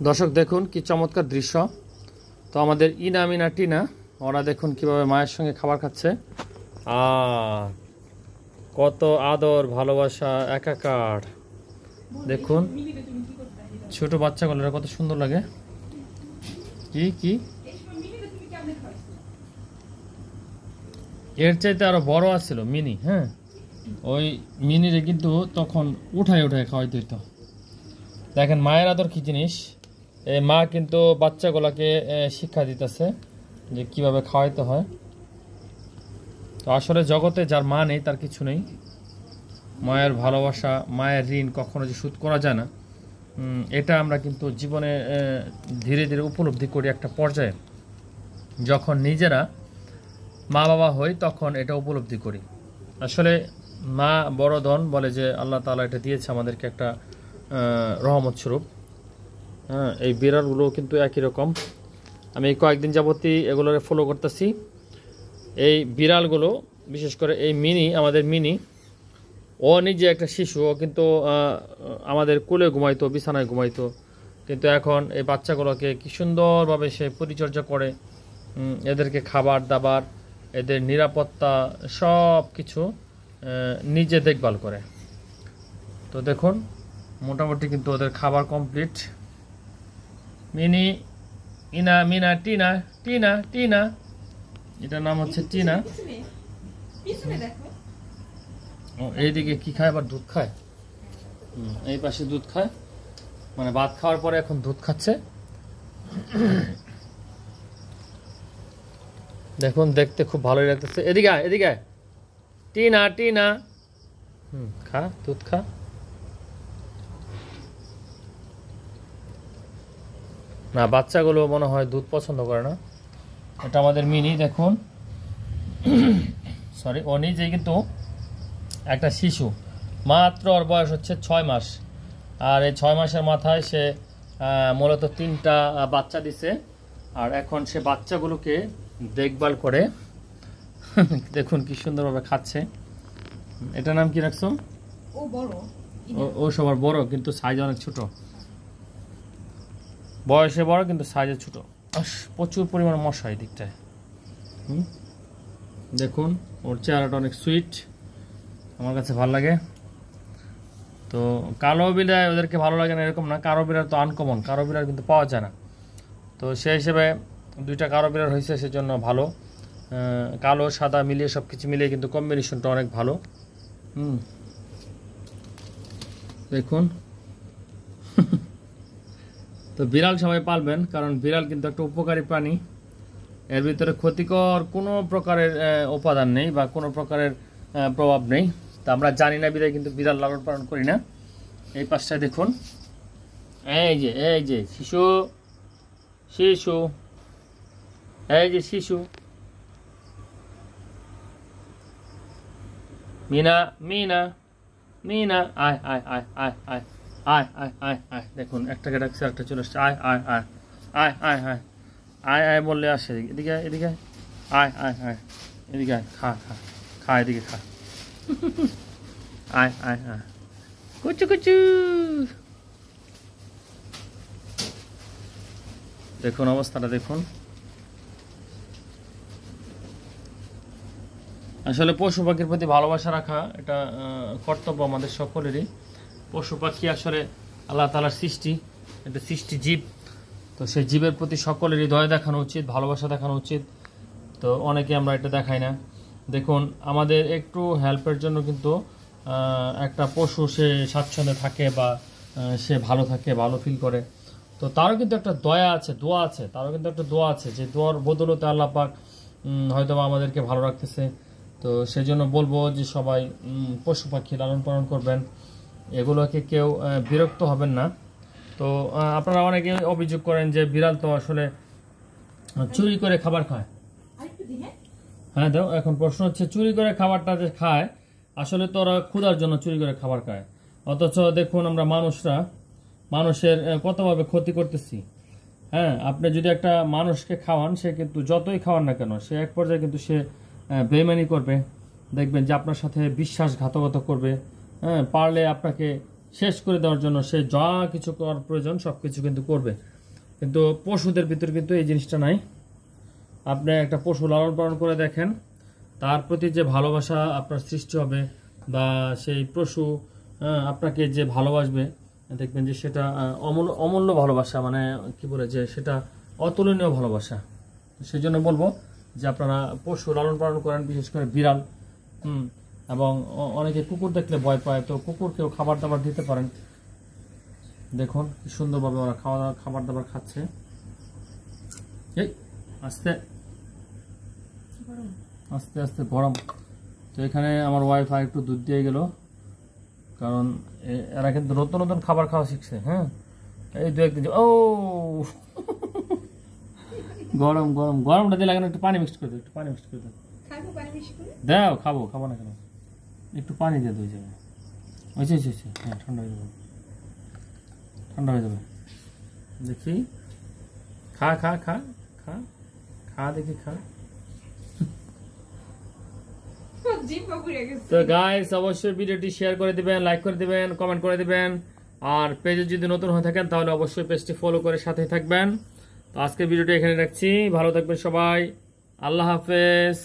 দর্শক দেখুন কি চমৎকার দৃশ্য। তো আমাদের ইনা মিনা টিনা ওরা দেখুন কিভাবে মায়ের সঙ্গে খাবার খাচ্ছে। কত আদর ভালোবাসা একাকার। দেখুন ছোট বাচ্চাগুলোরা কত সুন্দর লাগে। কি কি এর চাইতে আরো বড় আছিল মিনি। হ্যাঁ, ওই মিনিরে কিন্তু তখন উঠায় উঠায় খাওয়াইতে হইতো। দেখেন মায়ের আদর কি জিনিস। এই মা কিন্তু বাচ্চাগুলোকে শিক্ষা দিতেছে যে কিভাবে খাওয়াইতে হয়। তো আসলে জগতে যার মা নেই তার কিছু নেই। মায়ের ভালোবাসা, মায়ের ঋণ কখনো যে শোধ করা যায় না, এটা আমরা কিন্তু জীবনে ধীরে ধীরে উপলব্ধি করি। একটা পর্যায়ে যখন নিজেরা মা বাবা হই তখন এটা উপলব্ধি করি। আসলে মা বড় ধন বলে যে আল্লাহ তাআলা এটা দিয়েছে আমাদেরকে একটা রহমত স্বরূপ। হ্যাঁ, এই বিড়ালগুলো কিন্তু একই রকম। আমি কয়েকদিন যাবতই এগুলোকে ফলো করতেছি। এই বিড়ালগুলো বিশেষ করে এই মিনি, আমাদের মিনি, ও নিজে একটা শিশু। ও কিন্তু আমাদের কোলে ঘুমাইতো, বিছানায় ঘুমাইতো, কিন্তু এখন এই বাচ্চাগুলোকে কি সুন্দরভাবে সে পরিচর্যা করে। এদেরকে খাবার দাবার, এদের নিরাপত্তা সব কিছু নিজে দেখভাল করে। তো দেখুন মোটামুটি কিন্তু ওদের খাবার কমপ্লিট। মিনি, ইনা মিনা টিনা, টিনা টিনা, এটার নাম হচ্ছে টিনা। এইদিকে কি খায়, আবার দুধ খায়। এই পাশে দুধ খায়, মানে ভাত খাওয়ার পরে এখন দুধ খাচ্ছে। দেখুন দেখতে খুব ভালোই লাগতেছে। এদিকে আয়, এদিকে আয়, টিনা টিনা। খা, দুধ খা। না, বাচ্চাগুলো মনে হয় দুধ পছন্দ করে না। এটা আমাদের মিনি দেখুন। সরি, ও নিজেই কিন্তু একটা শিশু। মাত্র ওর বয়স হচ্ছে 6 মাস। আর এই 6 মাসের মাথায় সে মূলত 3টা বাচ্চা দিছে। আর এখন সে বাচ্চাগুলোকে দেখভাল করে। দেখুন কি সুন্দরভাবে খাচ্ছে। এটার নাম কি রাখছো? ও বড়, ও সবার বড় কিন্তু সাইজ অনেক ছোট। বয়সে বড় কিন্তু সাইজে ছোট। প্রচুর পরিমাণ মশা এই দিকটায়। দেখুন ওর চেহারাটা অনেক সুইট, আমার কাছে ভালো লাগে। তো কালো বিড়াল ওদেরকে ভালো লাগে না এরকম না, কালো বিড়াল তো আনকমন, কালো বিড়াল কিন্তু পাওয়া যায় না। তো সেই হিসেবে 2টা কালো বিড়াল হয়েছে, সেজন্য ভালো। কালো সাদা মিলিয়ে সব কিছু মিলিয়ে কিন্তু কম্বিনেশনটা অনেক ভালো। দেখুন। তো বিড়াল সবাই পালবেন, কারণ বিড়াল কিন্তু একটা উপকারী প্রাণী। এর ভিতরে ক্ষতিকর কোনো প্রকারের উপাদান নেই বা কোনো প্রকারের প্রভাব নেই। তা আমরা জানি না বিড়াল, কিন্তু বিড়াল লালন পালন করি না। এই পাশটায় দেখুন, এই যে শিশু, শিশু, এই যে শিশু মিনা মিনা মিনা, আয় আয় আয় আয় আয় আয় আয় আয় আয়। দেখুন একটাকে ডাকছে, একটা চলে আসছে। আয় আয় আয় আয় আয় আয় আয় আয় বললে আসে। এদিকে এদিকে আয় আয় আয়, এদিকে আয়, খা খা খা, এদিকে খা। আয় আয় আয়, কুচু কুচু। দেখুন অবস্থাটা দেখুন। আসলে পশু পাখির প্রতি ভালোবাসা রাখা এটা কর্তব্য আমাদের সকলেরই। পশু পাখি আসলে আল্লাহ তাআলার সৃষ্টি, এটা সৃষ্টি জীব। তো সেই জীবের প্রতি সকলেরই দয়া দেখানো উচিত, ভালোবাসা দেখানো উচিত। তো অনেকে আমরা এটা দেখাই না। দেখুন আমাদের একটু হেল্পের জন্য কিন্তু একটা পশু সে স্বাচ্ছন্দ্যে থাকে বা সে ভালো থাকে, ভালো ফিল করে। তো তারও কিন্তু একটা দয়া আছে, দোয়া আছে, তারও কিন্তু একটা দোয়া আছে, যে দোয়ার বদলতে আল্লাহ পাক হয়তো আমাদেরকে ভালো রাখতেছে। তো সেই জন্য বলবো যে সবাই পশু পাখি লালন পালন করবেন, এগুলোকে কেউ বিরক্ত হবেন না। তো আপনারা অনেকে অভিযোগ করেন যে বিড়াল তো আসলে চুরি করে খাবার খায়। হ্যাঁ দাও, এখন প্রশ্ন হচ্ছে চুরি করে খাবারটা যে খায়, আসলে তো ওরা ক্ষুধার জন্য চুরি করে খাবার খায়। অথচ দেখুন আমরা মানুষরা মানুষের কতভাবে ক্ষতি করতেছি। হ্যাঁ, আপনি যদি একটা মানুষকে খাওয়ান, সে কিন্তু যতই খাওয়ান না কেন, সে এক পর্যায়ে কিন্তু সে বেইমানি করবে। দেখবেন যে আপনার সাথে বিশ্বাসঘাতকতা করবে। হ্যাঁ, পারলে আপনাকে শেষ করে দেওয়ার জন্য সে যা কিছু করার প্রয়োজন সব কিছু কিন্তু করবে। কিন্তু পশুদের ভিতর কিন্তু এই জিনিসটা নাই। আপনি একটা পশু লালন পালন করে দেখেন, তার প্রতি যে ভালোবাসা আপনার সৃষ্টি হবে বা সেই পশু আপনাকে যে ভালোবাসবে, দেখবেন যে সেটা অমূল্য ভালোবাসা, মানে কি বলে যে সেটা অতুলনীয় ভালোবাসা। সেই জন্য বলবো যে আপনারা পশু লালন পালন করেন, বিশেষ করে বিড়াল। এবং অনেকে কুকুর দেখলে ভয় পায়, তো কুকুরকেও খাবার দাবার দিতে পারেন। দেখুন কি সুন্দরভাবে ওরা খাবার দাবার খাচ্ছে। এই আস্তে আস্তে আস্তে গরম। তো এখানে আমার ওয়াইফাই একটু দুধ দিয়ে গেল, কারণ এরা কিন্তু নতুন নতুন খাবার খাওয়া শিখছে। হ্যাঁ, এই দু একদিন ও গরম গরম গরমটা দিয়ে লাগানো, একটু পানি মিক্সড করে দাও, একটু পানি মিক্সড করে দাও। দাও, খাবো না কেন, একটু পানি দিয়ে দুই যাবে। হ্যাঁ, ঠান্ডা হয়ে যাবে, ঠান্ডা হয়ে যাবে। দেখি, খা খা খা খা খা দেখি, খা। তো গাইস, অবশ্যই ভিডিওটি শেয়ার করে দিবেন, লাইক করে দিবেন, কমেন্ট করে দিবেন। আর পেজে যদি নতুন হয়ে থাকেন তাহলে অবশ্যই পেজটি ফলো করে সাথে থাকবেন। তো আজকের ভিডিওটি এখানে রাখছি, ভালো থাকবেন সবাই, আল্লাহ হাফেজ।